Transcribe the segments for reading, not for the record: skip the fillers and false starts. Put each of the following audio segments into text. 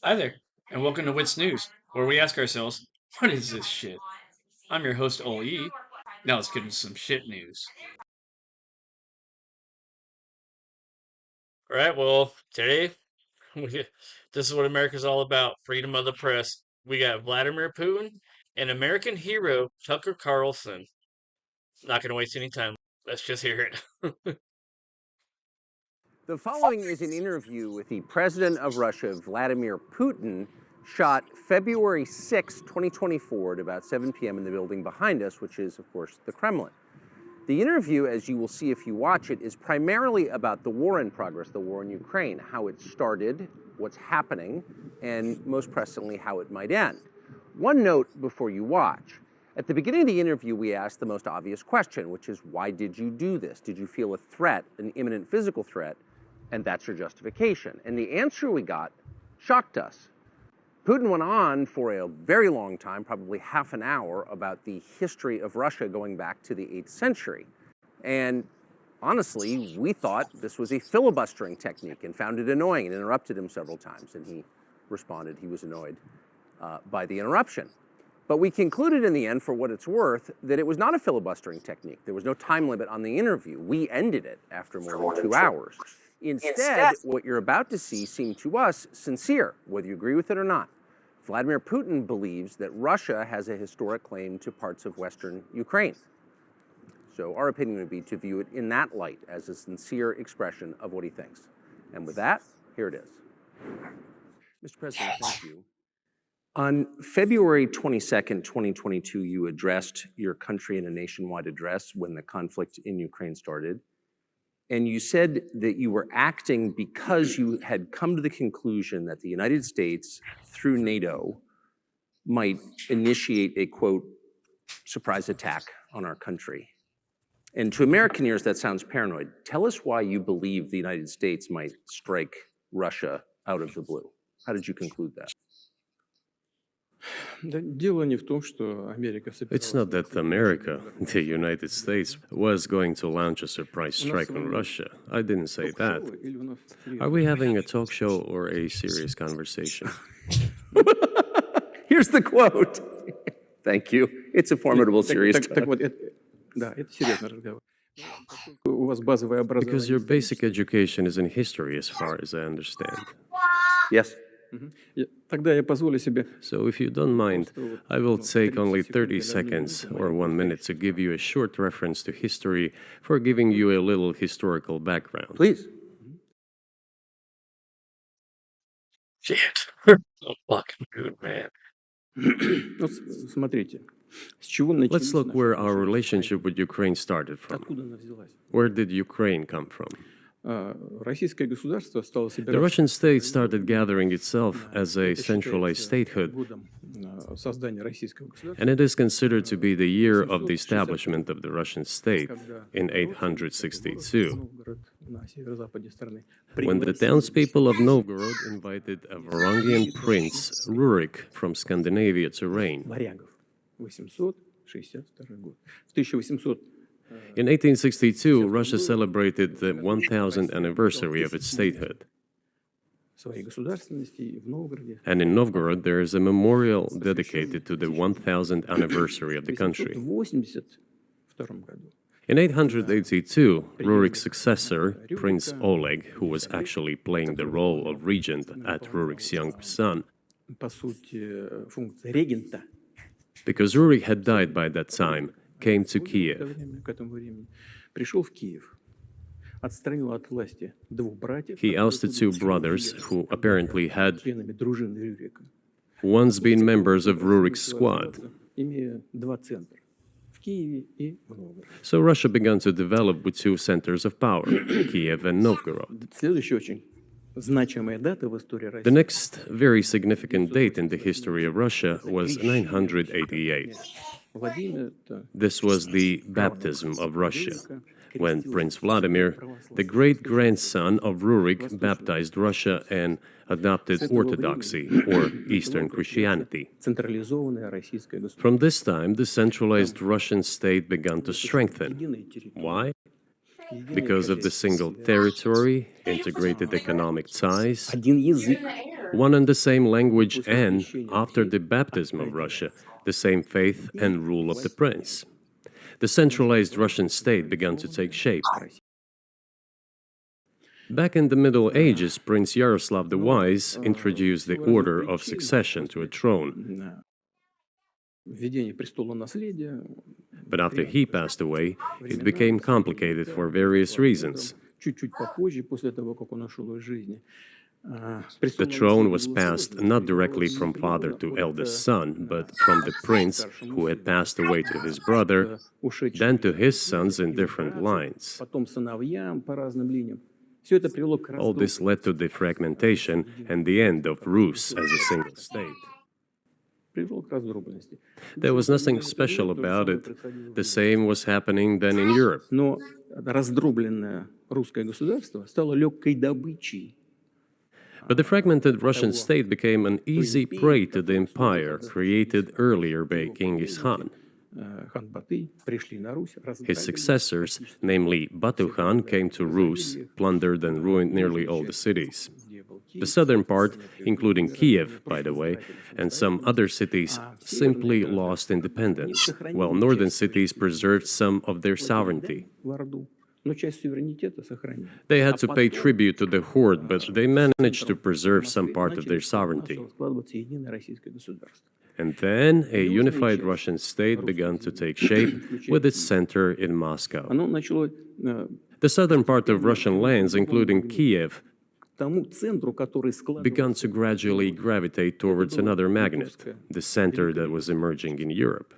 Hi there, and welcome to Wits News, where we ask ourselves, what is this shit? I'm your host, Ole. Now let's get into some shit news. All right, well, today, this is what America's all about, freedom of the press. We got Vladimir Putin and American hero Tucker Carlson. Not going to waste any time. Let's just hear it. The following is an interview with the president of Russia, Vladimir Putin, shot February 6, 2024 at about 7 p.m. in the building behind us, which is, of course, the Kremlin. The interview, as you will see if you watch it, is primarily about the war in progress, the war in Ukraine, how it started, what's happening, and most pressingly, how it might end. One note before you watch. At the beginning of the interview, we asked the most obvious question, which is, why did you do this? Did you feel a threat, an imminent physical threat? And that's your justification. And the answer we got shocked us. Putin went on for a very long time, probably half an hour, about the history of Russia going back to the 8th century. And honestly, we thought this was a filibustering technique and found it annoying and interrupted him several times. And he responded he was annoyed by the interruption. But we concluded in the end, for what it's worth, that it was not a filibustering technique. There was no time limit on the interview. We ended it after more than 2 hours. Instead, what you're about to see seemed to us sincere, whether you agree with it or not. Vladimir Putin believes that Russia has a historic claim to parts of Western Ukraine. So our opinion would be to view it in that light, as a sincere expression of what he thinks. And with that, here it is. Mr. President, thank you. On February 22nd, 2022, you addressed your country in a nationwide address when the conflict in Ukraine started. And you said that you were acting because you had come to the conclusion that the United States, through NATO, might initiate a, quote, surprise attack on our country. And to American ears, that sounds paranoid. Tell us why you believe the United States might strike Russia out of the blue. How did you conclude that? It's not that America, the United States, was going to launch a surprise strike on Russia. I didn't say that. Are we having a talk show or a serious conversation? Here's the quote. Thank you. It's a formidable serious talk. Because your basic education is in history, as far as I understand. Yes. So if you don't mind, I will take only 30 seconds or 1 minute to give you a short reference to history for giving you a little historical background. Please. Shit. Oh, fucking good, man. Let's look where our relationship with Ukraine started from. Where did Ukraine come from? The Russian state started gathering itself as a centralized statehood, and it is considered to be the year of the establishment of the Russian state in 862, when the townspeople of Novgorod invited a Varangian prince, Rurik, from Scandinavia to reign. In 1862, Russia celebrated the 1000th anniversary of its statehood. And in Novgorod, there is a memorial dedicated to the 1000th anniversary of the country. In 882, Rurik's successor, Prince Oleg, who was actually playing the role of regent at Rurik's young son, because Rurik had died by that time, came to Kiev. He ousted two brothers who apparently had once been members of Rurik's squad. So Russia began to develop with two centers of power, Kiev and Novgorod. The next very significant date in the history of Russia was 988. This was the baptism of Russia, when Prince Vladimir, the great-grandson of Rurik, baptized Russia and adopted Orthodoxy, or Eastern Christianity. From this time, the centralized Russian state began to strengthen. Why? Because of the single territory, integrated economic ties, one and the same language, and, after the baptism of Russia, the same faith and rule of the prince. The centralized Russian state began to take shape. Back in the Middle Ages, Prince Yaroslav the Wise introduced the order of succession to a throne. But after he passed away, it became complicated for various reasons. The throne was passed not directly from father to eldest son, but from the prince who had passed away to his brother, then to his sons in different lines. All this led to the fragmentation and the end of Rus as a single state. There was nothing special about it. The same was happening then in Europe. But the fragmented Russian state became an easy prey to the empire created earlier by Genghis Khan. His successors, namely Batu Khan, came to Rus, plundered and ruined nearly all the cities. The southern part, including Kiev, by the way, and some other cities, simply lost independence, while northern cities preserved some of their sovereignty. They had to pay tribute to the horde, but they managed to preserve some part of their sovereignty. And then a unified Russian state began to take shape with its center in Moscow. The southern part of Russian lands, including Kiev, began to gradually gravitate towards another magnet, the center that was emerging in Europe.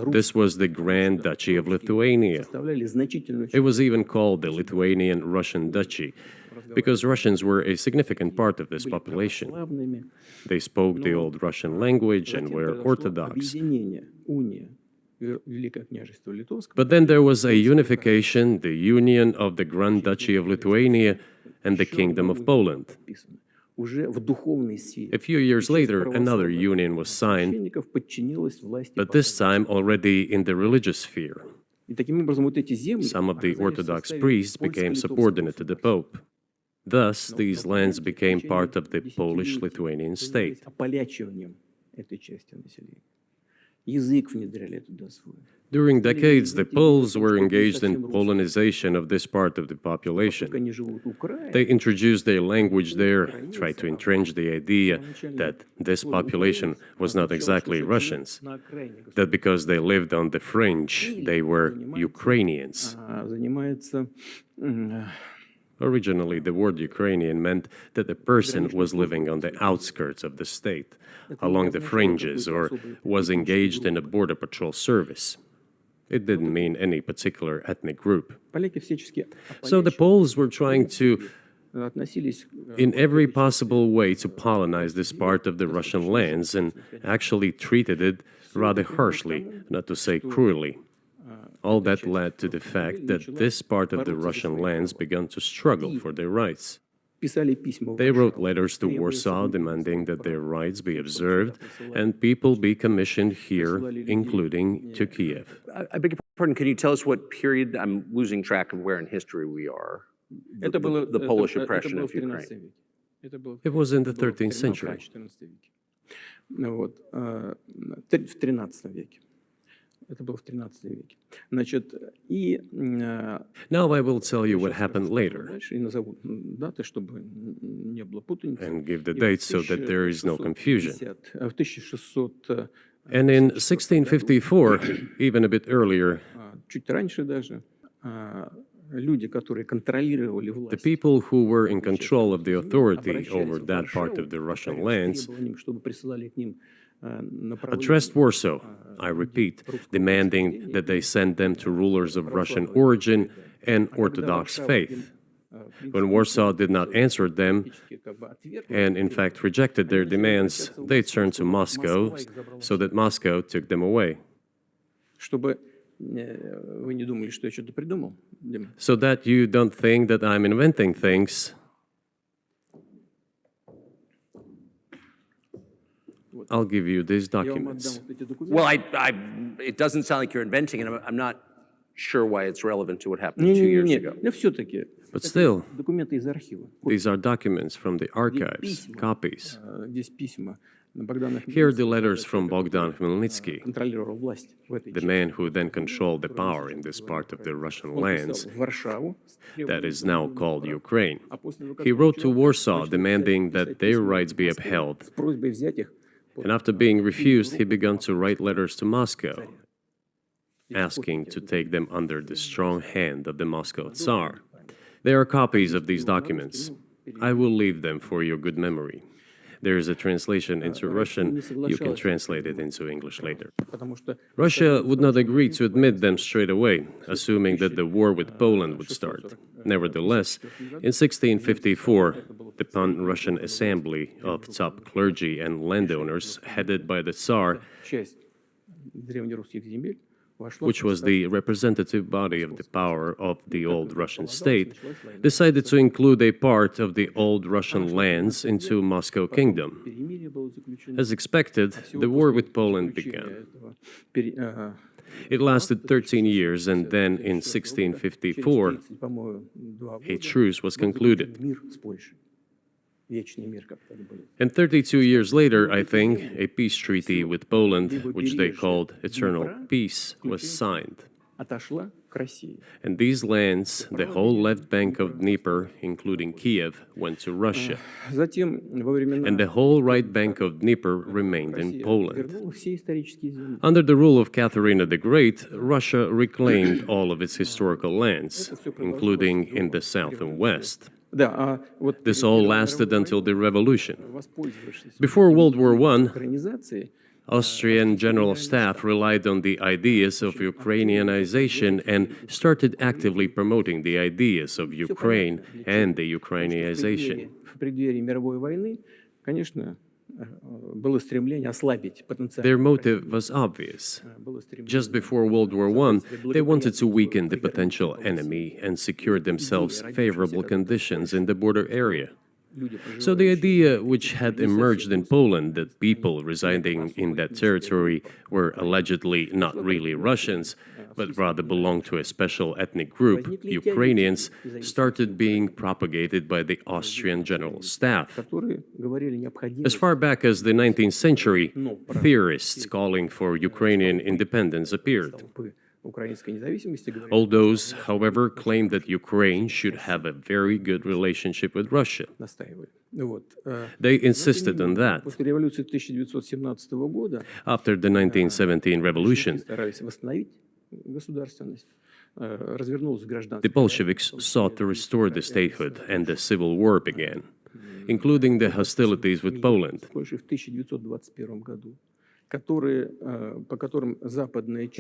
This was the Grand Duchy of Lithuania. It was even called the Lithuanian-Russian Duchy, because Russians were a significant part of this population. They spoke the old Russian language and were Orthodox. But then there was a unification, the union of the Grand Duchy of Lithuania and the Kingdom of Poland. A few years later, another union was signed, but this time already in the religious sphere. Some of the Orthodox priests became subordinate to the Pope. Thus, these lands became part of the Polish-Lithuanian state. During decades, the Poles were engaged in Polonization of this part of the population. They introduced their language there, tried to entrench the idea that this population was not exactly Russians, that because they lived on the fringe, they were Ukrainians. Originally, the word Ukrainian meant that a person was living on the outskirts of the state, along the fringes, or was engaged in a border patrol service. It didn't mean any particular ethnic group. So the Poles were trying to, in every possible way, to colonize this part of the Russian lands, and actually treated it rather harshly, not to say cruelly. All that led to the fact that this part of the Russian lands began to struggle for their rights. They wrote letters to Warsaw demanding that their rights be observed and people be commissioned here, including to Kiev. I beg your pardon, can you tell us what period? I'm losing track of where in history we are. The Polish oppression of Ukraine. It was in the 13th century. Now I will tell you what happened later and give the dates so that there is no confusion. And in 1654, even a bit earlier, the people who were in control of the authority over that part of the Russian lands addressed Warsaw, I repeat, demanding that they send them to rulers of Russian origin and Orthodox faith. When Warsaw did not answer them, and in fact rejected their demands, they turned to Moscow, so that Moscow took them away. So that you don't think that I'm inventing things, I'll give you these documents. Well, it doesn't sound like you're inventing it. I'm not sure why it's relevant to what happened 2 years ago. But still, these are documents from the archives, copies. Here are the letters from Bogdan Khmelnytsky, the man who then controlled the power in this part of the Russian lands that is now called Ukraine. He wrote to Warsaw demanding that their rights be upheld. And after being refused, he began to write letters to Moscow, asking to take them under the strong hand of the Moscow Tsar. There are copies of these documents. I will leave them for your good memory. There is a translation into Russian. You can translate it into English later. Russia would not agree to admit them straight away, assuming that the war with Poland would start. Nevertheless, in 1654, the Pan-Russian Assembly of top clergy and landowners, headed by the Tsar, which was the representative body of the power of the old Russian state, decided to include a part of the old Russian lands into Moscow Kingdom. As expected, the war with Poland began. It lasted 13 years, and then in 1654, a truce was concluded. And 32 years later, I think, a peace treaty with Poland, which they called Eternal Peace, was signed. And these lands, the whole left bank of Dnieper, including Kiev, went to Russia. And the whole right bank of Dnieper remained in Poland. Under the rule of Catherine the Great, Russia reclaimed all of its historical lands, including in the south and west. This all lasted until the revolution. Before World War I, Austrian General Staff relied on the ideas of Ukrainianization and started actively promoting the ideas of Ukraine and the Ukrainianization. Their motive was obvious. Just before World War I, they wanted to weaken the potential enemy and secure themselves favorable conditions in the border area. So the idea which had emerged in Poland that people residing in that territory were allegedly not really Russians, but rather belonged to a special ethnic group, Ukrainians, started being propagated by the Austrian General Staff. As far back as the 19th century, theorists calling for Ukrainian independence appeared. All those, however, claimed that Ukraine should have a very good relationship with Russia. They insisted on that. After the 1917 revolution, the Bolsheviks sought to restore the statehood, and the civil war began, including the hostilities with Poland. In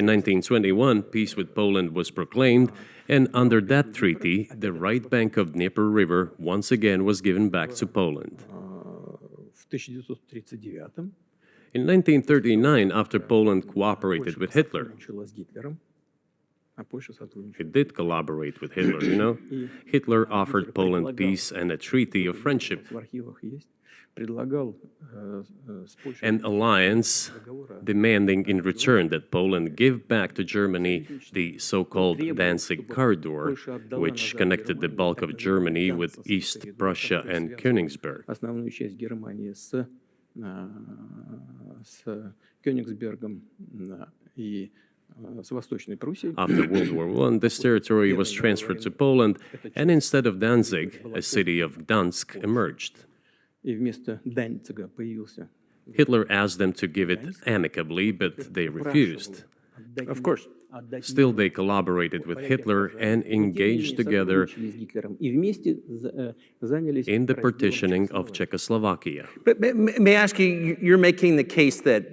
1921, peace with Poland was proclaimed, and under that treaty, the right bank of Dnieper River once again was given back to Poland. In 1939, after Poland cooperated with Hitler, it did collaborate with Hitler, you know? Hitler offered Poland peace and a treaty of friendship. An alliance demanding in return that Poland give back to Germany the so-called Danzig corridor, which connected the bulk of Germany with East Prussia and Königsberg. After World War I, this territory was transferred to Poland, and instead of Danzig, a city of Gdansk emerged. Hitler asked them to give it amicably, but they refused. Of course. Still, they collaborated with Hitler and engaged together in the partitioning of Czechoslovakia. But may I ask you, you're making the case that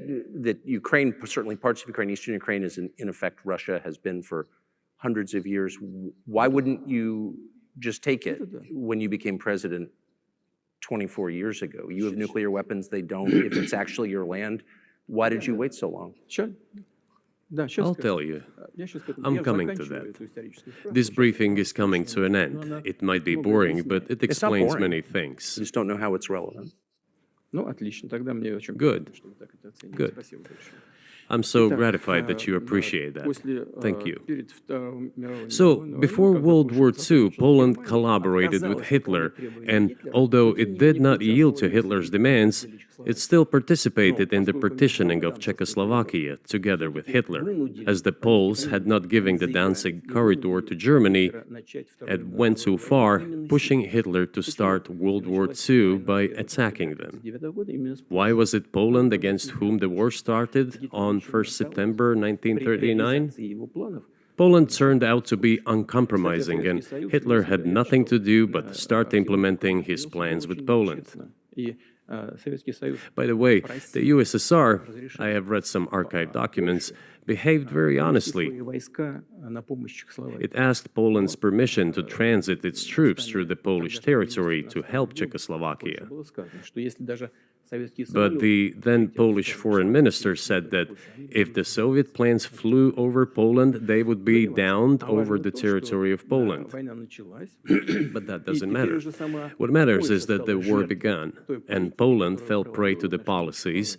Ukraine, certainly parts of Ukraine, Eastern Ukraine, is in effect Russia, has been for hundreds of years. Why wouldn't you just take it when you became president 24 years ago? You have nuclear weapons, they don't. If it's actually your land, why did you wait so long? I'll tell you. I'm coming to that. This briefing is coming to an end. It might be boring, but it explains many things. I just don't know how it's relevant. Good. Good. I'm so gratified that you appreciate that. Thank you. So, before World War II, Poland collaborated with Hitler, and although it did not yield to Hitler's demands, it still participated in the partitioning of Czechoslovakia together with Hitler, as the Poles had not given the Danzig corridor to Germany and went too far, pushing Hitler to start World War II by attacking them. Why was it Poland against whom the war started on 1st September 1939? Poland turned out to be uncompromising, and Hitler had nothing to do but start implementing his plans with Poland. By the way, the USSR, I have read some archive documents, behaved very honestly. It asked Poland's permission to transit its troops through the Polish territory to help Czechoslovakia. But the then Polish foreign minister said that if the Soviet planes flew over Poland, they would be downed over the territory of Poland. But that doesn't matter. What matters is that the war began, and Poland fell prey to the policies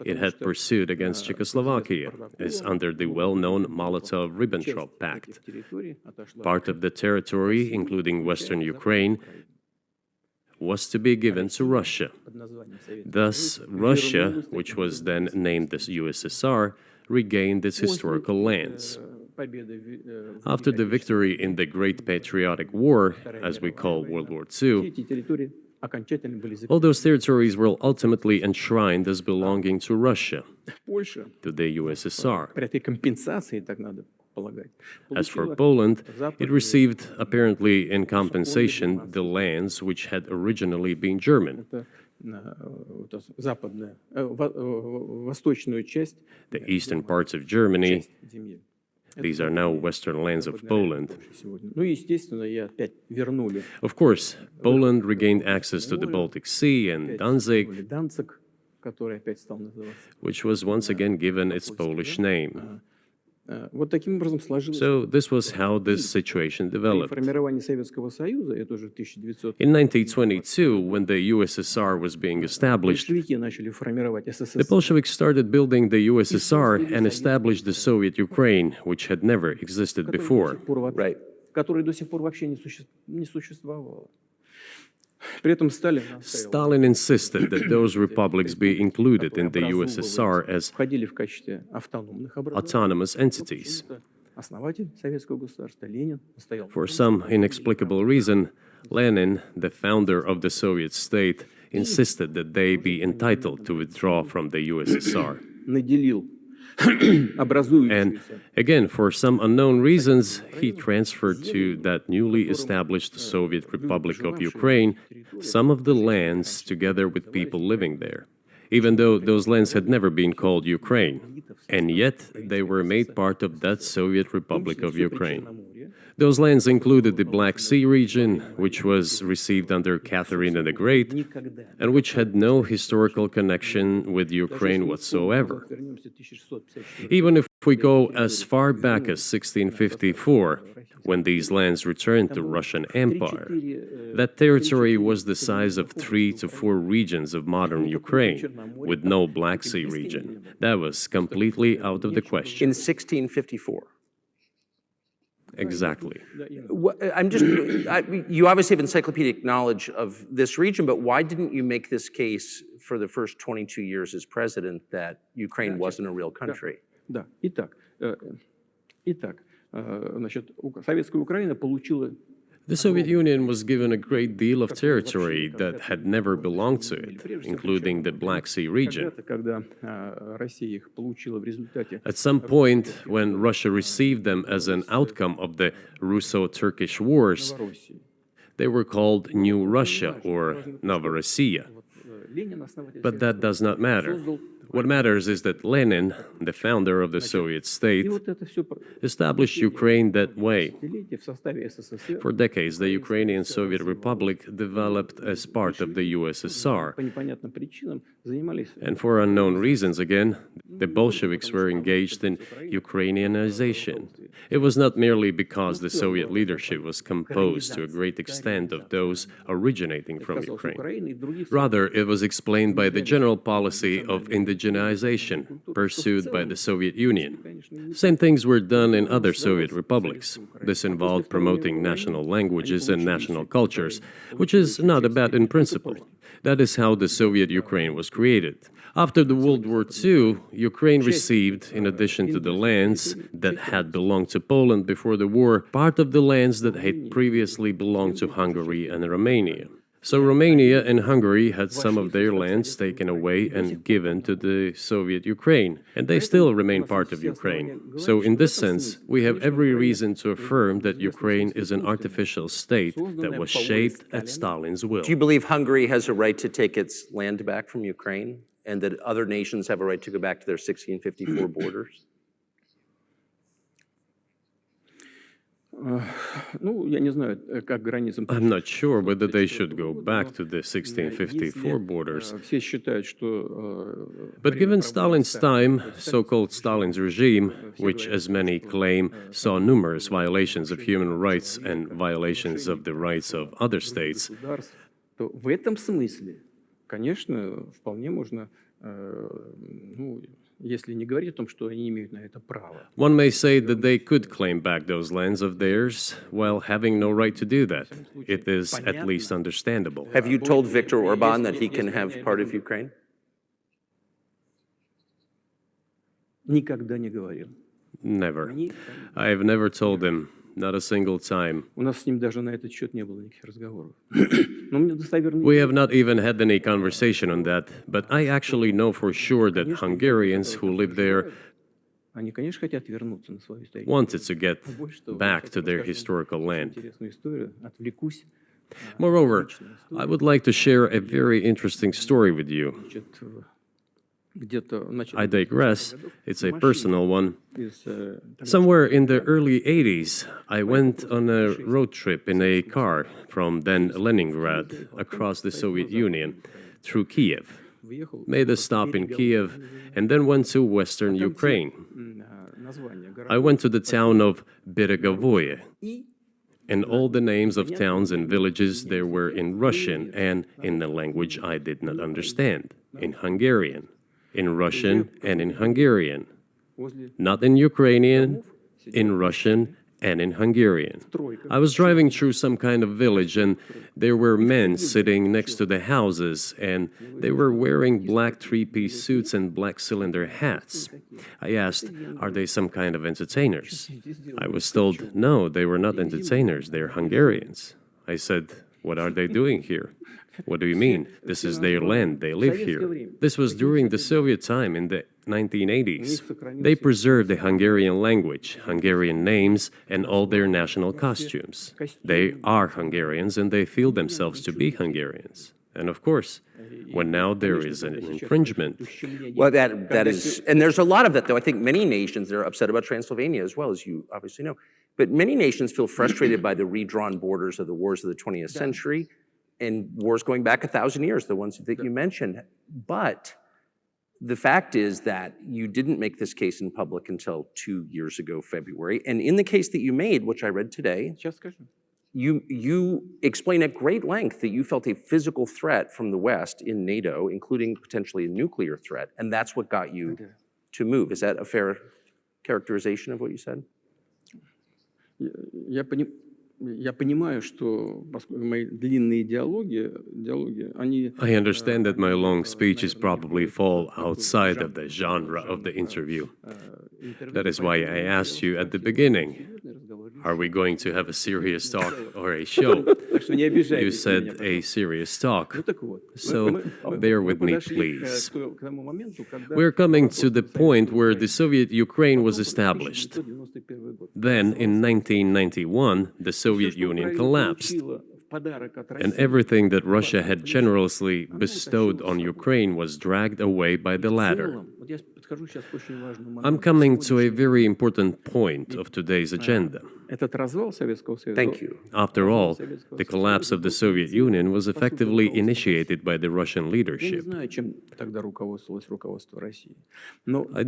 it had pursued against Czechoslovakia, as under the well-known Molotov-Ribbentrop Pact. Part of the territory, including western Ukraine, was to be given to Russia. Thus, Russia, which was then named the USSR, regained its historical lands. After the victory in the Great Patriotic War, as we call World War II, all those territories were ultimately enshrined as belonging to Russia, to the USSR. As for Poland, it received, apparently in compensation, the lands which had originally been German. The eastern parts of Germany, these are now western lands of Poland. Of course, Poland regained access to the Baltic Sea and Danzig, which was once again given its Polish name. So this was how this situation developed. In 1922, when the USSR was being established, the Bolsheviks started building the USSR and established the Soviet Ukraine, which had never existed before. Right. Stalin insisted that those republics be included in the USSR as autonomous entities. For some inexplicable reason, Lenin, the founder of the Soviet state, insisted that they be entitled to withdraw from the USSR. And again, for some unknown reasons, he transferred to that newly established Soviet Republic of Ukraine some of the lands together with people living there, even though those lands had never been called Ukraine, and yet they were made part of that Soviet Republic of Ukraine. Those lands included the Black Sea region, which was received under Catherine the Great, and which had no historical connection with Ukraine whatsoever. Even if we go as far back as 1654, when these lands returned to Russian Empire, that territory was the size of 3 to 4 regions of modern Ukraine, with no Black Sea region. That was completely out of the question. In 1654. Exactly. You obviously have encyclopedic knowledge of this region, but why didn't you make this case for the first 22 years as president that Ukraine wasn't a real country? The Soviet Union was given a great deal of territory that had never belonged to it, including the Black Sea region. At some point, when Russia received them as an outcome of the Russo-Turkish Wars, they were called New Russia or Novorossiya. But that does not matter. What matters is that Lenin, the founder of the Soviet state, established Ukraine that way. For decades, the Ukrainian Soviet Republic developed as part of the USSR. And for unknown reasons, again, the Bolsheviks were engaged in Ukrainianization. It was not merely because the Soviet leadership was composed to a great extent of those originating from Ukraine. Rather, it was explained by the general policy of indigenization indigenization pursued by the Soviet Union. Same things were done in other Soviet republics. This involved promoting national languages and national cultures, which is not bad in principle. That is how the Soviet Ukraine was created. After the World War II, Ukraine received, in addition to the lands that had belonged to Poland before the war, part of the lands that had previously belonged to Hungary and Romania. So Romania and Hungary had some of their lands taken away and given to the Soviet Ukraine, and they still remain part of Ukraine. So in this sense, we have every reason to affirm that Ukraine is an artificial state that was shaped at Stalin's will. Do you believe Hungary has a right to take its land back from Ukraine, and that other nations have a right to go back to their 1654 borders? I'm not sure whether they should go back to the 1654 borders. But given Stalin's time, so-called Stalin's regime, which, as many claim, saw numerous violations of human rights and violations of the rights of other states, one may say that they could claim back those lands of theirs while having no right to do that. It is at least understandable. Have you told Viktor Orban that he can have part of Ukraine? Never. I have never told him, not a single time. We have not even had any conversation on that, but I actually know for sure that Hungarians who live there wanted to get back to their historical land. Moreover, I would like to share a very interesting story with you. I digress, it's a personal one. Somewhere in the early 80s, I went on a road trip in a car from then Leningrad across the Soviet Union through Kiev, made a stop in Kiev, and then went to western Ukraine. I went to the town of Beregovoye, and all the names of towns and villages there were in Russian and in the language I did not understand, in Hungarian. In Russian and in Hungarian. Not in Ukrainian, in Russian and in Hungarian. I was driving through some kind of village and there were men sitting next to the houses and they were wearing black three-piece suits and black cylinder hats. I asked, are they some kind of entertainers? I was told, no, they were not entertainers, they're Hungarians. I said, what are they doing here? What do you mean? This is their land, they live here. This was during the Soviet time in the 1980s. They preserved the Hungarian language, Hungarian names, and all their national costumes. They are Hungarians and they feel themselves to be Hungarians. And of course, when now there is an infringement. Well, that is, and there's a lot of that, though. I think many nations are upset about Transylvania as well, as you obviously know. But many nations feel frustrated by the redrawn borders of the wars of the 20th century. And wars going back 1,000 years, the ones that you mentioned. But the fact is that you didn't make this case in public until 2 years ago, February. And in the case that you made, which I read today, you explain at great length that you felt a physical threat from the West in NATO, including potentially a nuclear threat. And that's what got you to move. Is that a fair characterization of what you said? I understand that my long speeches probably fall outside of the genre of the interview. That is why I asked you at the beginning, are we going to have a serious talk or a show? You said a serious talk, so bear with me, please. We're coming to the point where the Soviet Ukraine was established. Then, in 1991, the Soviet Union collapsed, and everything that Russia had generously bestowed on Ukraine was dragged away by the latter. I'm coming to a very important point of today's agenda. Thank you. After all, the collapse of the Soviet Union was effectively initiated by the Russian leadership. I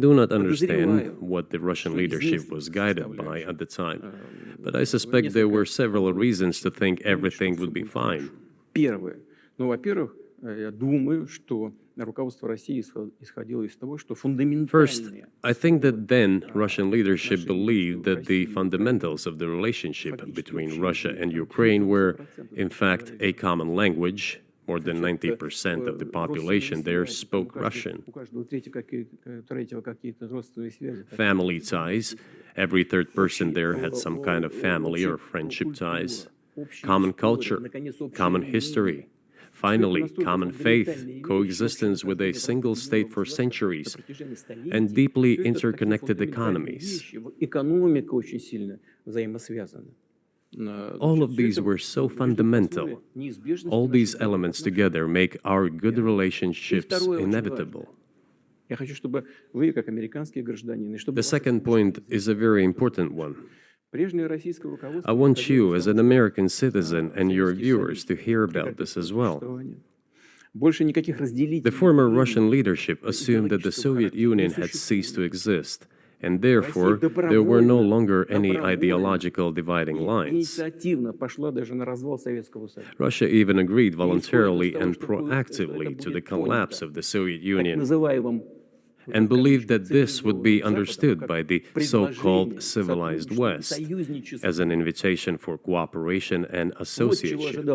do not understand what the Russian leadership was guided by at the time, but I suspect there were several reasons to think everything would be fine. First, I think that then Russian leadership believed that the fundamentals of the relationship between Russia and Ukraine were, in fact, a common language. More than 90% of the population there spoke Russian. Family ties. Every third person there had some kind of family or friendship ties. Common culture, common history. Finally, common faith, coexistence with a single state for centuries, and deeply interconnected economies. All of these were so fundamental. All these elements together make our good relationships inevitable. The second point is a very important one. I want you, as an American citizen, and your viewers to hear about this as well. The former Russian leadership assumed that the Soviet Union had ceased to exist, and therefore there were no longer any ideological dividing lines. Russia even agreed voluntarily and proactively to the collapse of the Soviet Union, and believed that this would be understood by the so-called civilized West as an invitation for cooperation and association.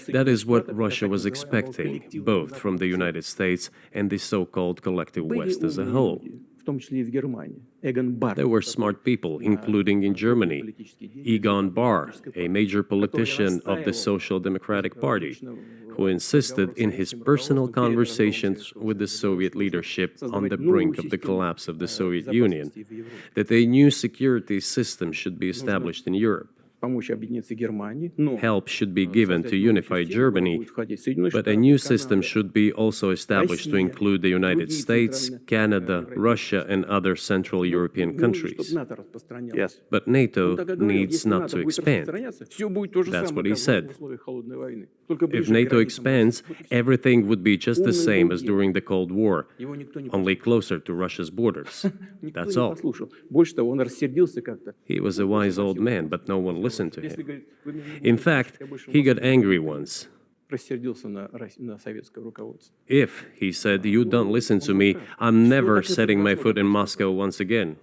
That is what Russia was expecting, both from the United States and the so-called collective West as a whole. There were smart people, including in Germany, Egon Bahr, a major politician of the Social Democratic Party, who insisted in his personal conversations with the Soviet leadership on the brink of the collapse of the Soviet Union that a new security system should be established in Europe. Help should be given to unify Germany, but a new system should be also established to include the United States, Canada, Russia, and other Central European countries. Yes. But NATO needs not to expand. That's what he said. If NATO expands, everything would be just the same as during the Cold War, only closer to Russia's borders. That's all. He was a wise old man, but no one listened to him. In fact, he got angry once. If, he said, you don't listen to me, I'm never setting my foot in Moscow once again.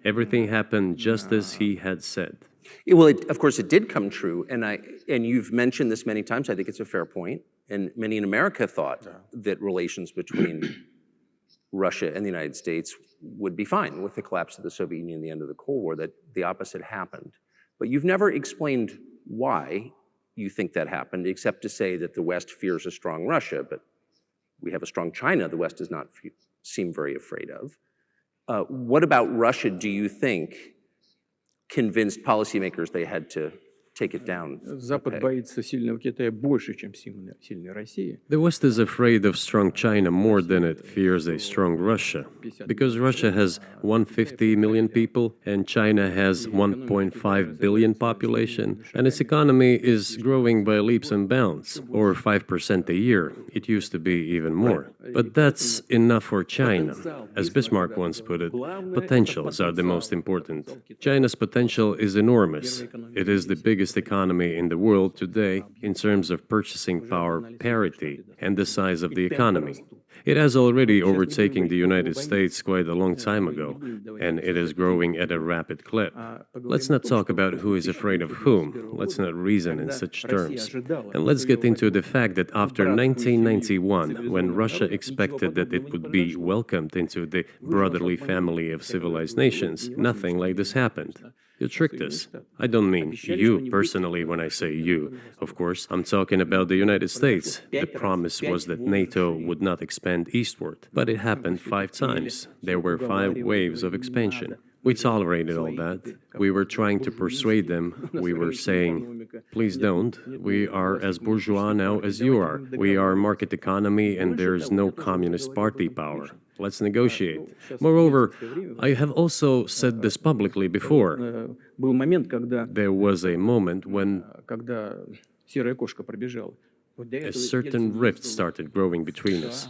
Everything happened just as he had said. Well, of course, it did come true, and you've mentioned this many times. I think it's a fair point, and many in America thought that relations between Russia and the United States would be fine with the collapse of the Soviet Union and the end of the Cold War, that the opposite happened. But you've never explained why you think that happened, except to say that the West fears a strong Russia, but we have a strong China the West does not seem very afraid of. What about Russia, do you think, convinced policymakers they had to take it down? The West is afraid of strong China more than it fears a strong Russia, because Russia has 150 million people and China has 1.5 billion population, and its economy is growing by leaps and bounds, or 5% a year. It used to be even more. But that's enough for China. As Bismarck once put it, potentials are the most important. China's potential is enormous. It is the biggest economy in the world today in terms of purchasing power parity and the size of the economy. It has already overtaken the United States quite a long time ago, and it is growing at a rapid clip. Let's not talk about who is afraid of whom. Let's not reason in such terms. And let's get into the fact that after 1991, when Russia expected that it would be welcomed into the brotherly family of civilized nations, nothing like this happened. You tricked us. I don't mean you personally when I say you. Of course, I'm talking about the United States. The promise was that NATO would not expand eastward, but it happened 5 times. There were 5 waves of expansion. We tolerated all that. We were trying to persuade them. We were saying, please don't. We are as bourgeois now as you are. We are market economy and there is no communist party power. Let's negotiate. Moreover, I have also said this publicly before. There was a moment when a certain rift started growing between us.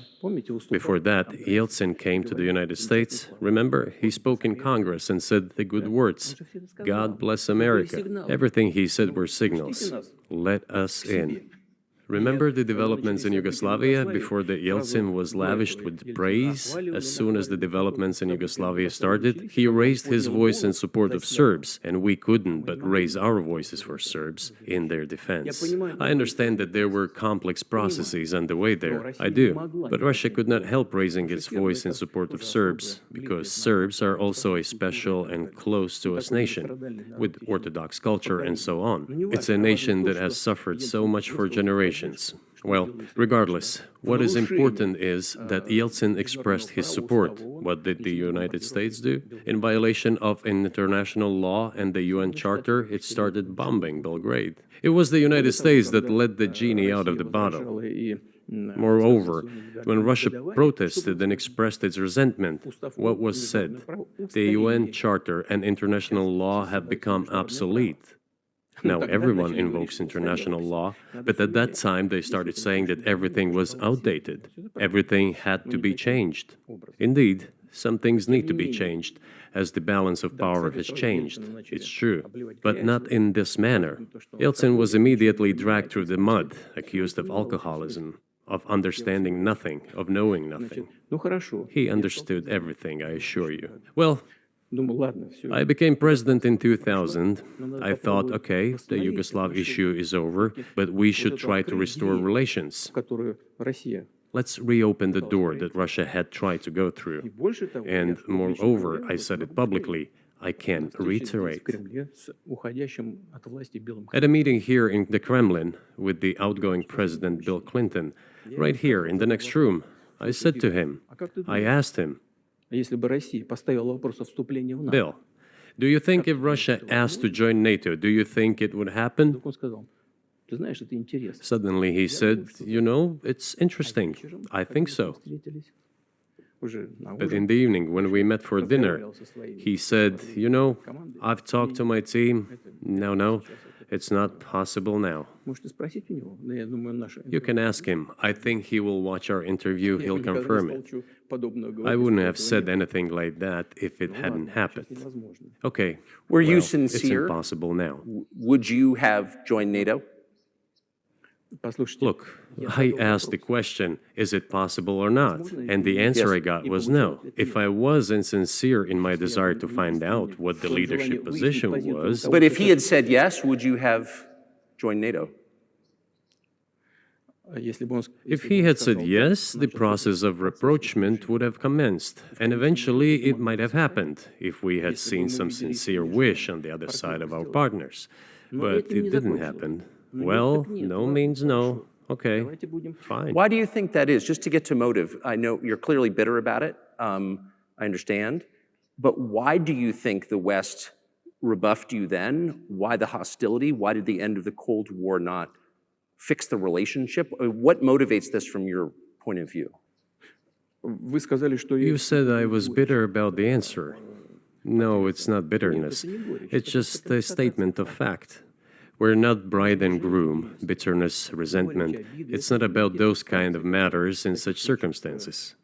Before that, Yeltsin came to the United States. Remember, he spoke in Congress and said the good words, "God bless America." Everything he said were signals. Let us in. Remember the developments in Yugoslavia before the Yeltsin was lavished with praise? As soon as the developments in Yugoslavia started, he raised his voice in support of Serbs, and we couldn't but raise our voices for Serbs in their defense. I understand that there were complex processes underway there. I do. But Russia could not help raising its voice in support of Serbs, because Serbs are also a special and close to us nation, with Orthodox culture and so on. It's a nation that has suffered so much for generations. Well, regardless, what is important is that Yeltsin expressed his support. What did the United States do? In violation of international law and the UN Charter, it started bombing Belgrade. It was the United States that let the genie out of the bottle. Moreover, when Russia protested and expressed its resentment, what was said? The UN Charter and international law have become obsolete. Now everyone invokes international law, but at that time they started saying that everything was outdated. Everything had to be changed. Indeed, some things need to be changed, as the balance of power has changed. It's true, but not in this manner. Yeltsin was immediately dragged through the mud, accused of alcoholism, of understanding nothing, of knowing nothing. He understood everything, I assure you. Well, I became president in 2000. I thought, okay, the Yugoslav issue is over, but we should try to restore relations. Let's reopen the door that Russia had tried to go through. And moreover, I said it publicly, I can reiterate. At a meeting here in the Kremlin with the outgoing President Bill Clinton, right here in the next room, I said to him, I asked him, Bill, do you think if Russia asked to join NATO, do you think it would happen? Suddenly he said, you know, it's interesting. I think so. But in the evening, when we met for dinner, he said, you know, I've talked to my team. No, it's not possible now. You can ask him. I think he will watch our interview. He'll confirm it. I wouldn't have said anything like that if it hadn't happened. Okay. Were you It's sincere? impossible now. Would you have joined NATO? Look, I asked the question, is it possible or not? And the answer I got was no. If I was insincere in my desire to find out what the leadership position was, But if he had said yes, would you have joined NATO? if he had said yes, the process of rapprochement would have commenced, and eventually it might have happened if we had seen some sincere wish on the other side of our partners. But it didn't happen. Well, no means no. Okay, fine. Why do you think that is? Just to get to motive, I know you're clearly bitter about it. I understand. But why do you think the West rebuffed you then? Why the hostility? Why did the end of the Cold War not fix the relationship? What motivates this from your point of view? You said I was bitter about the answer. No, it's not bitterness. It's just a statement of fact. We're not bride and groom, bitterness, resentment. It's not about those kind of matters in such circumstances.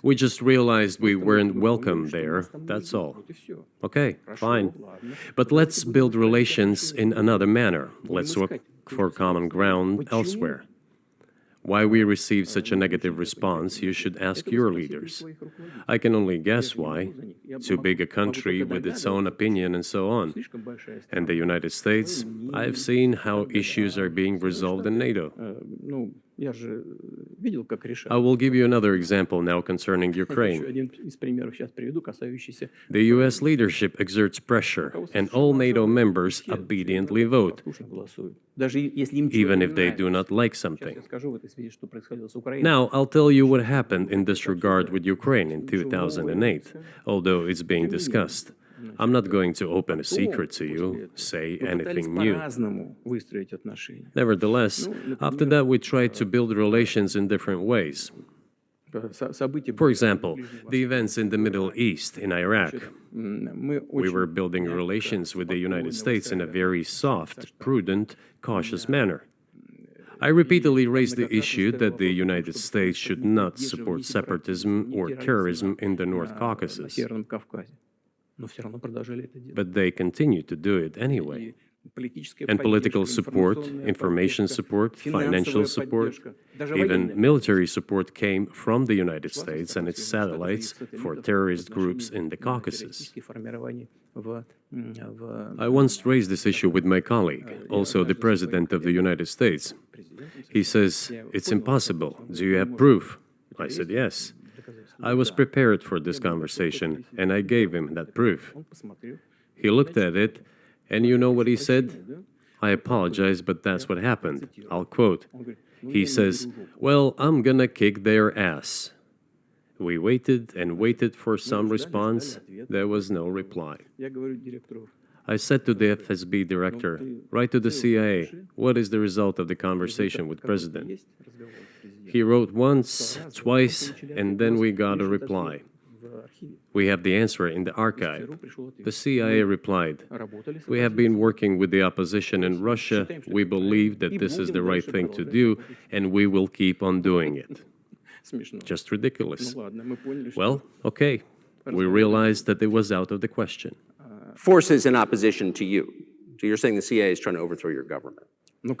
We just realized we weren't welcome there, that's all. Okay, fine. But let's build relations in another manner. Let's look for common ground elsewhere. Why we received such a negative response, you should ask your leaders. I can only guess why. Too big a country with its own opinion and so on. And the United States, I've seen how issues are being resolved in NATO. I will give you another example now concerning Ukraine. The US leadership exerts pressure, and all NATO members obediently vote, even if they do not like something. Now, I'll tell you what happened in this regard with Ukraine in 2008, although it's being discussed. I'm not going to open a secret to you, say anything new. Nevertheless, after that we tried to build relations in different ways. For example, the events in the Middle East, in Iraq. We were building relations with the United States in a very soft, prudent, cautious manner. I repeatedly raised the issue that the United States should not support separatism or terrorism in the North Caucasus, but they continue to do it anyway. And political support, information support, financial support, even military support came from the United States and its satellites for terrorist groups in the Caucasus. I once raised this issue with my colleague, also the President of the United States. He says, "It's impossible. Do you have proof?" I said, "Yes." I was prepared for this conversation, and I gave him that proof. He looked at it, and you know what he said? "I apologize, but that's what happened." I'll quote. He says, "Well, I'm gonna kick their ass." We waited and waited for some response. There was no reply. I said to the FSB director, "Write to the CIA, what is the result of the conversation with President?" He wrote once, twice, and then we got a reply. We have the answer in the archive. The CIA replied, "We have been working with the opposition in Russia. We believe that this is the right thing to do, and we will keep on doing it." Just ridiculous. Well, okay. We realized that it was out of the question. Forces in opposition to you. So you're saying the CIA is trying to overthrow your government? Of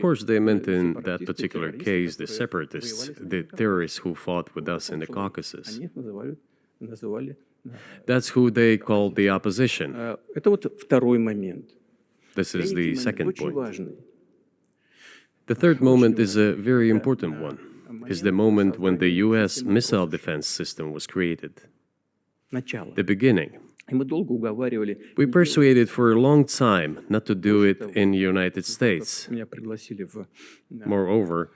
course, they meant in that particular case the separatists, the terrorists who fought with us in the Caucasus. That's who they called the opposition. This is the second point. The third moment is a very important one, is the moment when the U.S. missile defense system was created. The beginning. We persuaded for a long time not to do it in the United States. Moreover,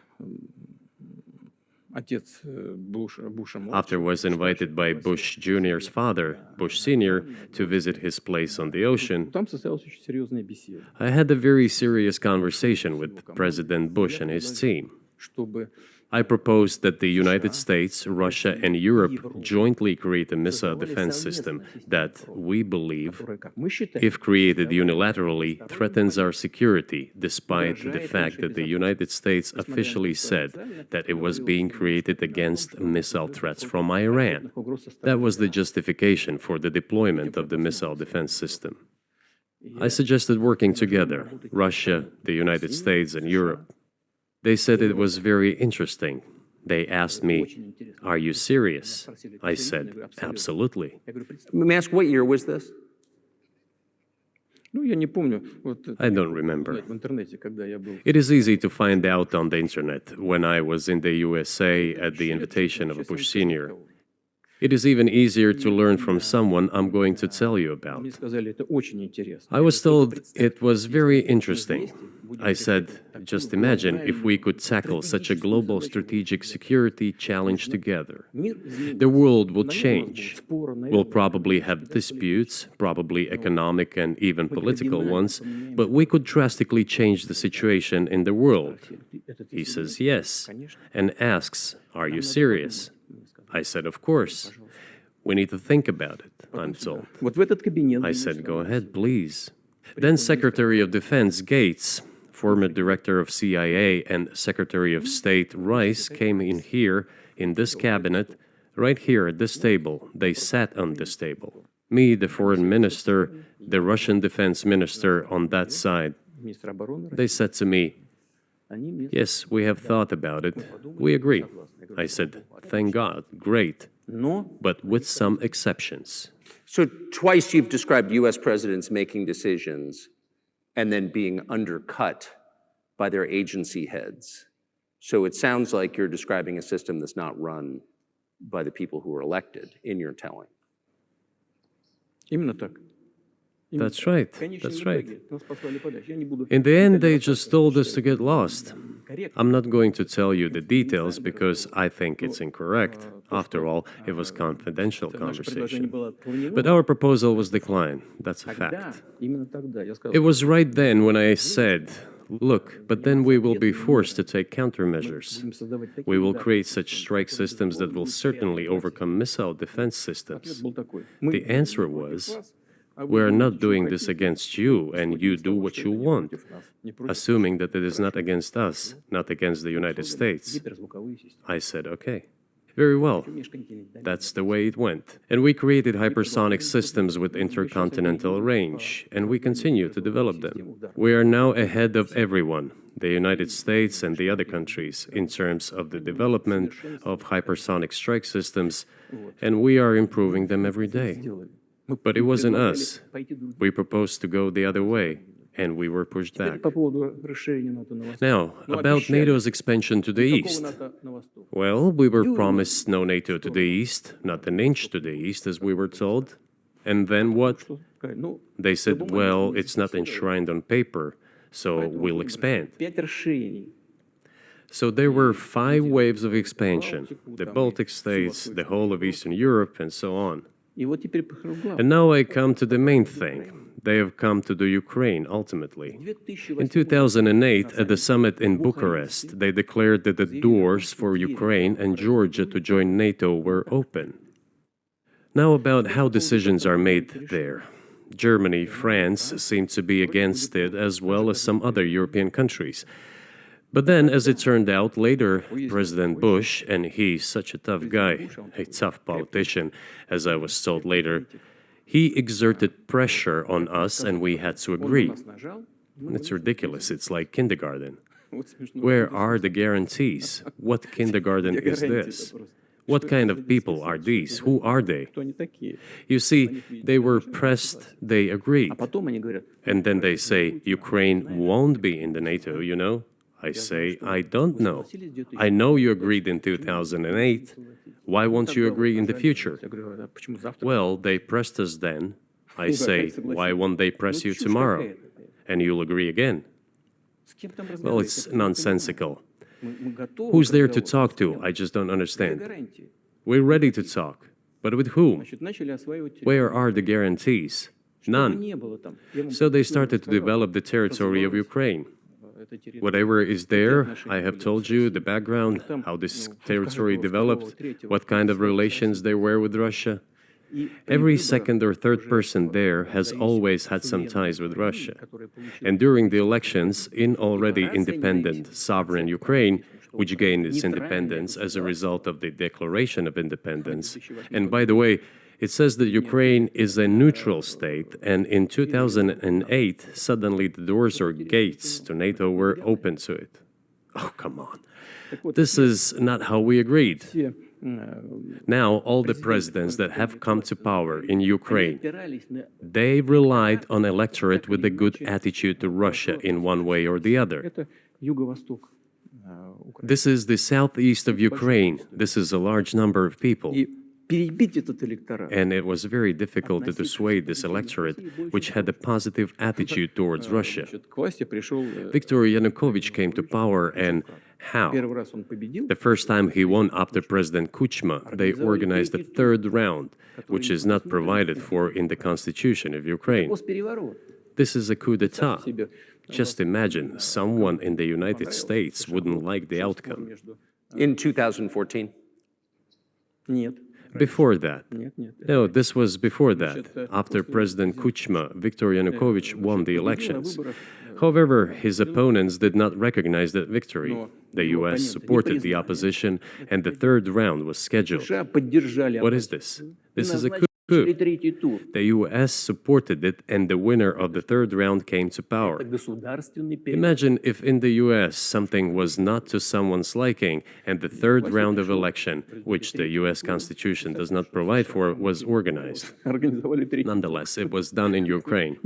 after was invited by Bush Jr.'s father, Bush Sr., to visit his place on the ocean, I had a very serious conversation with President Bush and his team. I proposed that the United States, Russia, and Europe jointly create a missile defense system that, we believe, if created unilaterally, threatens our security, despite the fact that the United States officially said that it was being created against missile threats from Iran. That was the justification for the deployment of the missile defense system. I suggested working together, Russia, the United States, and Europe. They said it was very interesting. They asked me, "Are you serious?" I said, "Absolutely." Let me ask, what year was this? I don't remember. It is easy to find out on the internet when I was in the USA at the invitation of Bush Sr. It is even easier to learn from someone I'm going to tell you about. I was told it was very interesting. I said, just imagine if we could tackle such a global strategic security challenge together. The world will change. We'll probably have disputes, probably economic and even political ones, but we could drastically change the situation in the world. He says yes, and asks, "Are you serious?" I said, "Of course. We need to think about it," I'm told. I said, "Go ahead, please." Then Secretary of Defense Gates, former Director of CIA, and Secretary of State Rice came in here, in this cabinet, right here at this table. They sat on this table. Me, the Foreign Minister, the Russian Defense Minister on that side. They said to me, "Yes, we have thought about it. We agree." I said, "Thank God, great, but with some exceptions." So twice you've described U.S. presidents making decisions and then being undercut by their agency heads. So it sounds like you're describing a system that's not run by the people who were elected, in your telling. That's right. That's right. In the end, they just told us to get lost. I'm not going to tell you the details because I think it's incorrect. After all, it was confidential conversation. But our proposal was declined. That's a fact. It was right then when I said, "Look, but then we will be forced to take countermeasures. We will create such strike systems that will certainly overcome missile defense systems." The answer was, We're not doing this against you, and you do what you want, assuming that it is not against us, not against the United States. I said, okay. Very well. That's the way it went. And we created hypersonic systems with intercontinental range, and we continue to develop them. We are now ahead of everyone, the United States and the other countries, in terms of the development of hypersonic strike systems, and we are improving them every day. But it wasn't us. We proposed to go the other way, and we were pushed back. Now, about NATO's expansion to the east. Well, we were promised no NATO to the east, not an inch to the east, as we were told. And then what? They said, well, it's not enshrined on paper, so we'll expand. So there were 5 waves of expansion, the Baltic states, the whole of Eastern Europe, and so on. And now I come to the main thing. They have come to the Ukraine, ultimately. In 2008, at the summit in Bucharest, they declared that the doors for Ukraine and Georgia to join NATO were open. Now about how decisions are made there. Germany, France seem to be against it, as well as some other European countries. But then, as it turned out later, President Bush, and he's such a tough guy, a tough politician, as I was told later, he exerted pressure on us and we had to agree. It's ridiculous, it's like kindergarten. Where are the guarantees? What kindergarten is this? What kind of people are these? Who are they? You see, they were pressed, they agreed. And then they say, Ukraine won't be in the NATO, you know? I say, I don't know. I know you agreed in 2008. Why won't you agree in the future? Well, they pressed us then. I say, why won't they press you tomorrow? And you'll agree again. Well, it's nonsensical. Who's there to talk to? I just don't understand. We're ready to talk. But with whom? Where are the guarantees? None. So they started to develop the territory of Ukraine. Whatever is there, I have told you the background, how this territory developed, what kind of relations there were with Russia. Every second or third person there has always had some ties with Russia. And during the elections, in already independent, sovereign Ukraine, which gained its independence as a result of the Declaration of Independence, and by the way, it says that Ukraine is a neutral state, and in 2008, suddenly the doors or gates to NATO were open to it. Oh, come on. This is not how we agreed. Now, all the presidents that have come to power in Ukraine, they relied on electorate with a good attitude to Russia in one way or the other. This is the southeast of Ukraine. This is a large number of people. And it was very difficult to dissuade this electorate, which had a positive attitude towards Russia. Viktor Yanukovych came to power, and how? The first time he won after President Kuchma, they organized a third round, which is not provided for in the constitution of Ukraine. This is a coup d'etat. Just imagine, someone in the United States wouldn't like the outcome. In 2014? Before that. No, this was before that. After President Kuchma, Viktor Yanukovych won the elections. However, his opponents did not recognize that victory. The US supported the opposition, and the third round was scheduled. What is this? This is a coup. The US supported it, and the winner of the third round came to power. Imagine if in the US something was not to someone's liking, and the third round of election, which the US Constitution does not provide for, was organized. Nonetheless, it was done in Ukraine.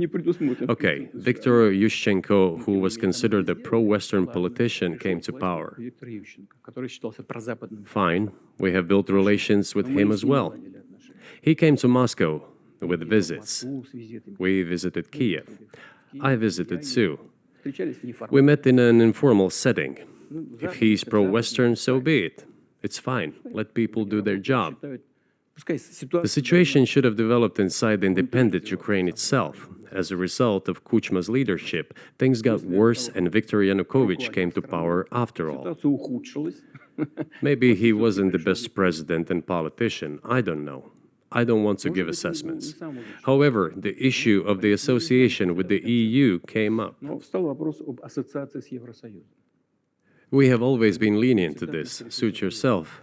Okay, Viktor Yushchenko, who was considered a pro-Western politician, came to power. Fine, we have built relations with him as well. He came to Moscow with visits. We visited Kiev. I visited too. We met in an informal setting. If he's pro-Western, so be it. It's fine. Let people do their job. The situation should have developed inside the independent Ukraine itself. As a result of Kuchma's leadership, things got worse and Viktor Yanukovych came to power after all. Maybe he wasn't the best president and politician, I don't know. I don't want to give assessments. However, the issue of the association with the EU came up. We have always been lenient to this, suit yourself.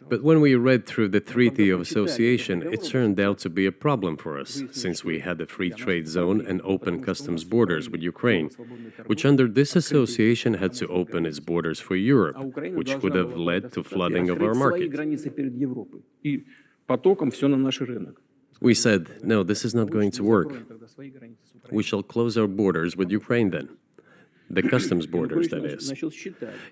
But when we read through the Treaty of Association, it turned out to be a problem for us, since we had a free trade zone and open customs borders with Ukraine, which under this association had to open its borders for Europe, which would have led to flooding of our market. We said, no, this is not going to work. We shall close our borders with Ukraine then. The customs borders, that is.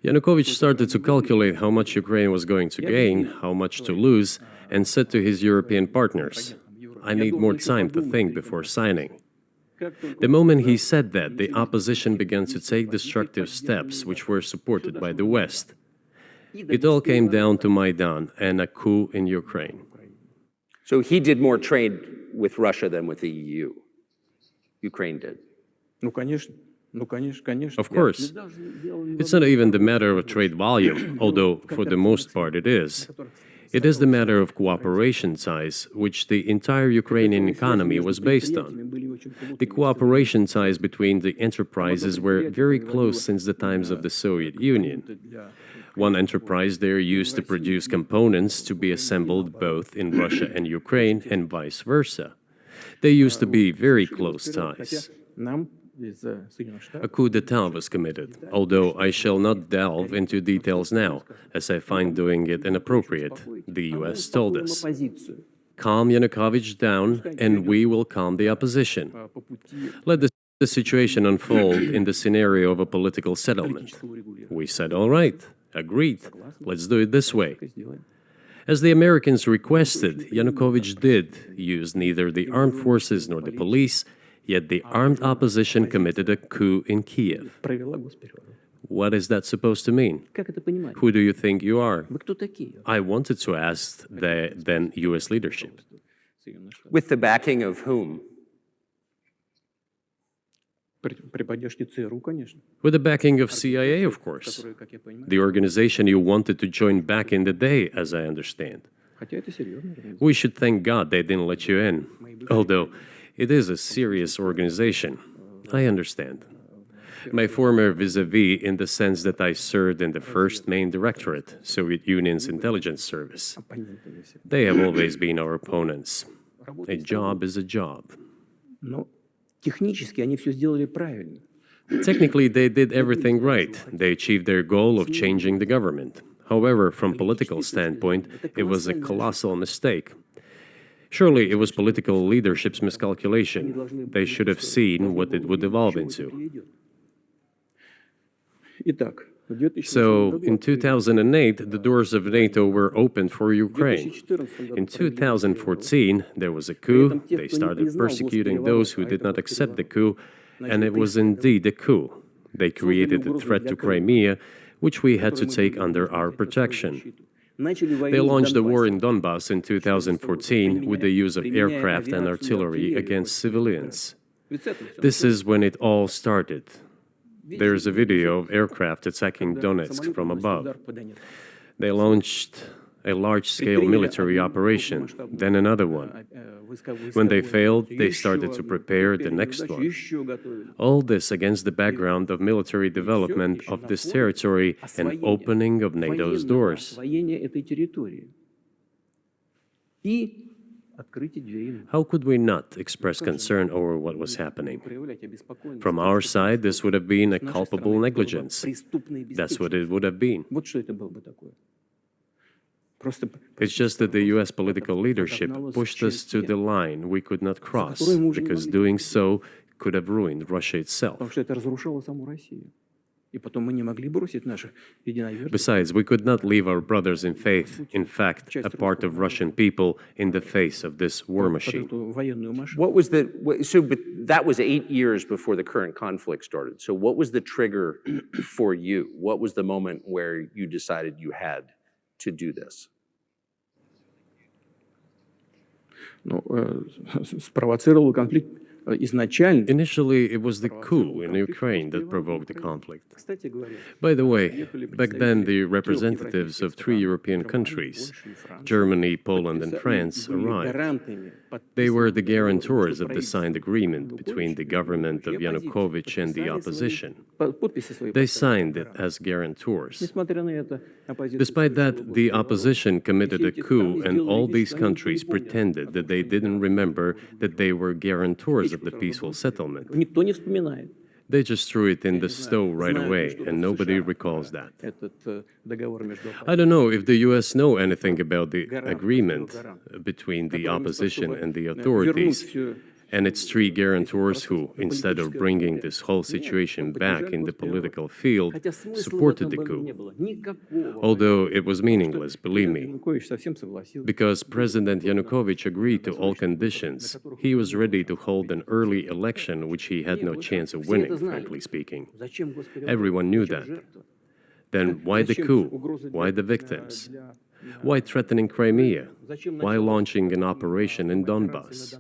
Yanukovych started to calculate how much Ukraine was going to gain, how much to lose, and said to his European partners, I need more time to think before signing. The moment he said that, the opposition began to take destructive steps which were supported by the West. It all came down to Maidan and a coup in Ukraine. So he did more trade with Russia than with the EU. Ukraine did. Of course. It's not even the matter of trade volume, although for the most part it is. It is the matter of cooperation ties, which the entire Ukrainian economy was based on. The cooperation ties between the enterprises were very close since the times of the Soviet Union. One enterprise there used to produce components to be assembled both in Russia and Ukraine, and vice versa. They used to be very close ties. A coup d'etat was committed, although I shall not delve into details now, as I find doing it inappropriate, the US told us. Calm Yanukovych down, and we will calm the opposition. Let the situation unfold in the scenario of a political settlement. We said, all right, agreed, let's do it this way. As the Americans requested, Yanukovych did use neither the armed forces nor the police, yet the armed opposition committed a coup in Kiev. What is that supposed to mean? Who do you think you are? I wanted to ask the then US leadership. With the backing of whom? With the backing of CIA, of course. The organization you wanted to join back in the day, as I understand. We should thank God they didn't let you in, although it is a serious organization. I understand. My former vis-a-vis in the sense that I served in the first main directorate, Soviet Union's intelligence service. They have always been our opponents. A job is a job. Technically, they did everything right. They achieved their goal of changing the government. However, from political standpoint, it was a colossal mistake. Surely it was political leadership's miscalculation. They should have seen what it would evolve into. So, in 2008, the doors of NATO were opened for Ukraine. In 2014, there was a coup. They started persecuting those who did not accept the coup, and it was indeed a coup. They created a threat to Crimea, which we had to take under our protection. They launched the war in Donbass in 2014 with the use of aircraft and artillery against civilians. This is when it all started. There is a video of aircraft attacking Donetsk from above. They launched a large-scale military operation, then another one. When they failed, they started to prepare the next one. All this against the background of military development of this territory and opening of NATO's doors. How could we not express concern over what was happening? From our side, this would have been a culpable negligence. That's what it would have been. It's just that the US political leadership pushed us to the line we could not cross, because doing so could have ruined Russia itself. Besides, we could not leave our brothers in faith, in fact, a part of Russian people, in the face of this war machine. But that was 8 years before the current conflict started. So what was the trigger for you? What was the moment where you decided you had to do this? Initially, it was the coup in Ukraine that provoked the conflict. By the way, back then the representatives of three European countries, Germany, Poland, and France, arrived. They were the guarantors of the signed agreement between the government of Yanukovych and the opposition. They signed it as guarantors. Despite that, the opposition committed a coup, and all these countries pretended that they didn't remember that they were guarantors of the peaceful settlement. They just threw it in the stove right away, and nobody recalls that. I don't know if the US know anything about the agreement between the opposition and the authorities, and its three guarantors who, instead of bringing this whole situation back in the political field, supported the coup. Although it was meaningless, believe me, because President Yanukovych agreed to all conditions. He was ready to hold an early election, which he had no chance of winning, frankly speaking. Everyone knew that. Then why the coup? Why the victims? Why threatening Crimea? Why launching an operation in Donbass?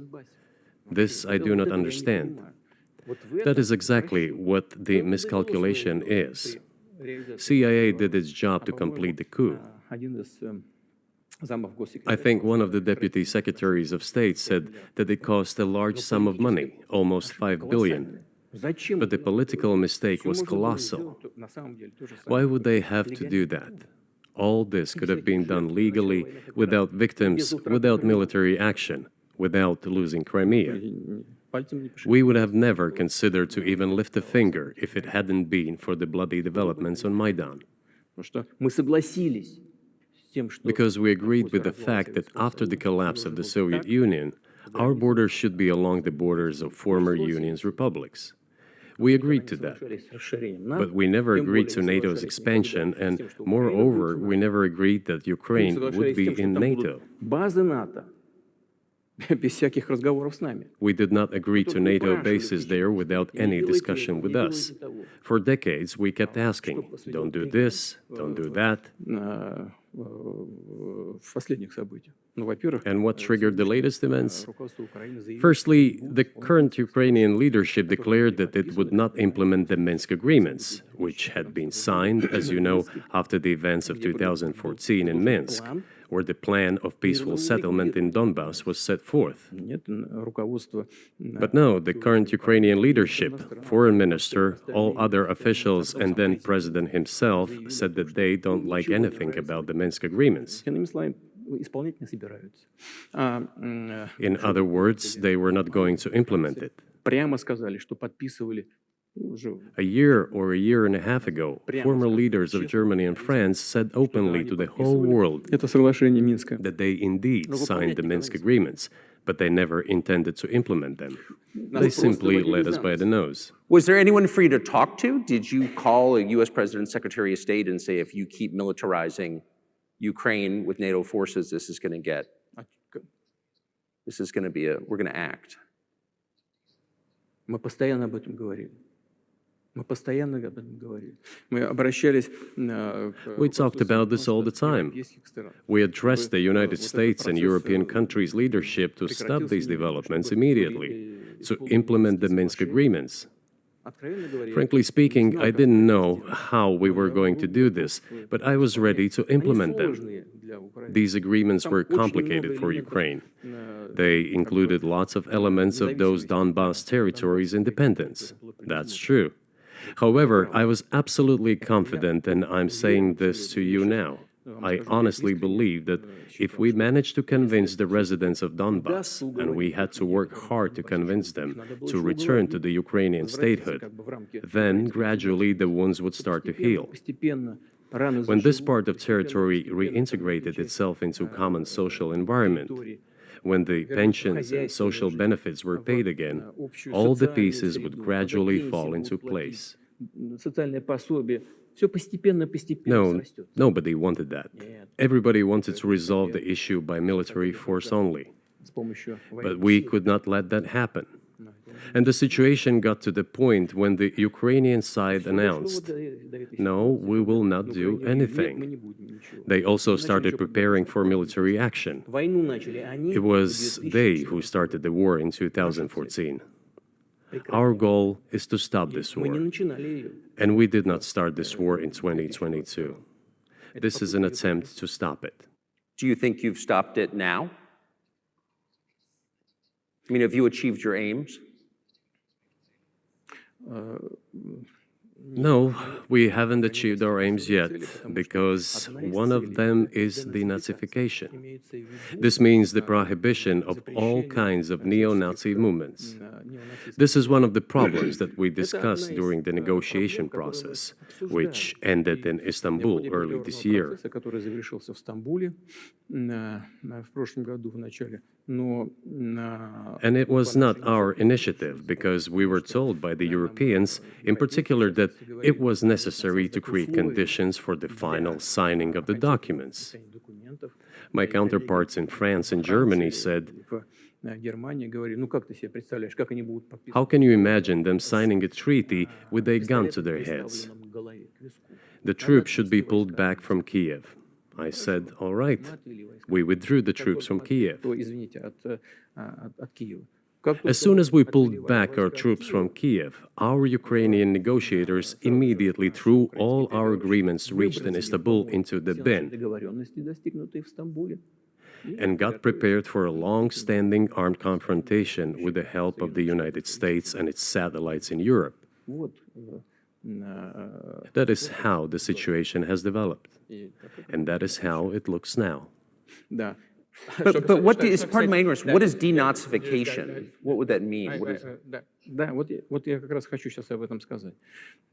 This I do not understand. That is exactly what the miscalculation is. CIA did its job to complete the coup. I think one of the deputy secretaries of state said that it cost a large sum of money, almost 5 billion. But the political mistake was colossal. Why would they have to do that? All this could have been done legally, without victims, without military action, without losing Crimea. We would have never considered to even lift a finger if it hadn't been for the bloody developments on Maidan. Because we agreed with the fact that after the collapse of the Soviet Union, our borders should be along the borders of former Union's republics. We agreed to that. But we never agreed to NATO's expansion, and moreover, we never agreed that Ukraine would be in NATO. We did not agree to NATO bases there without any discussion with us. For decades, we kept asking, don't do this, don't do that. And what triggered the latest events? Firstly, the current Ukrainian leadership declared that it would not implement the Minsk agreements, which had been signed, as you know, after the events of 2014 in Minsk, where the plan of peaceful settlement in Donbass was set forth. But no, the current Ukrainian leadership, foreign minister, all other officials, and then president himself said that they don't like anything about the Minsk agreements. In other words, they were not going to implement it. A year or a year and a half ago, former leaders of Germany and France said openly to the whole world that they indeed signed the Minsk agreements, but they never intended to implement them. They simply led us by the nose. Was there anyone for you to talk to? Did you call a U.S. President's Secretary of State and say, if you keep militarizing Ukraine with NATO forces, this is going to be we're going to act? We talked about this all the time. We addressed the United States and European countries' leadership to stop these developments immediately, to implement the Minsk agreements. Frankly speaking, I didn't know how we were going to do this, but I was ready to implement them. These agreements were complicated for Ukraine. They included lots of elements of those Donbass territories' independence. That's true. However, I was absolutely confident, and I'm saying this to you now. I honestly believe that if we managed to convince the residents of Donbass, and we had to work hard to convince them to return to the Ukrainian statehood, then gradually the wounds would start to heal. When this part of territory reintegrated itself into a common social environment, when the pensions and social benefits were paid again, all the pieces would gradually fall into place. No, nobody wanted that. Everybody wanted to resolve the issue by military force only. But we could not let that happen. And the situation got to the point when the Ukrainian side announced, no, we will not do anything. They also started preparing for military action. It was they who started the war in 2014. Our goal is to stop this war. And we did not start this war in 2022. This is an attempt to stop it. Do you think you've stopped it now? I mean, have you achieved your aims? No, we haven't achieved our aims yet, because one of them is denazification. This means the prohibition of all kinds of neo-Nazi movements. This is one of the problems that we discussed during the negotiation process, which ended in Istanbul early this year. And it was not our initiative, because we were told by the Europeans, in particular, that it was necessary to create conditions for the final signing of the documents. My counterparts in France and Germany said, "How can you imagine them signing a treaty with a gun to their heads? The troops should be pulled back from Kiev." I said, "All right." We withdrew the troops from Kiev. As soon as we pulled back our troops from Kiev, our Ukrainian negotiators immediately threw all our agreements reached in Istanbul into the bin and got prepared for a long-standing armed confrontation with the help of the United States and its satellites in Europe. That is how the situation has developed, and that is how it looks now. But what is, pardon my ignorance, what is denazification? What would that mean? What is... Да, вот я как раз хочу сейчас об этом сказать.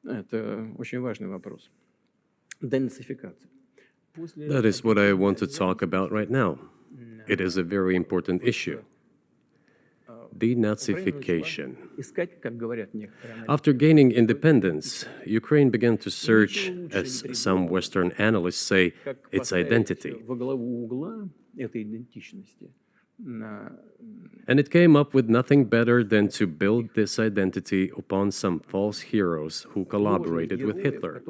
Это очень важный вопрос. Денацификация. That is what I want to talk about right now. It is a very important issue. Denazification. After gaining independence, Ukraine began to search, as some Western analysts say, its identity. And it came up with nothing better than to build this identity upon some false heroes who collaborated with Hitler.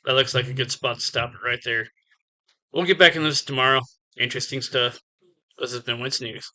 That looks like a good spot to stop it right there. We'll get back into this tomorrow. Interesting stuff. This has been Wentz News.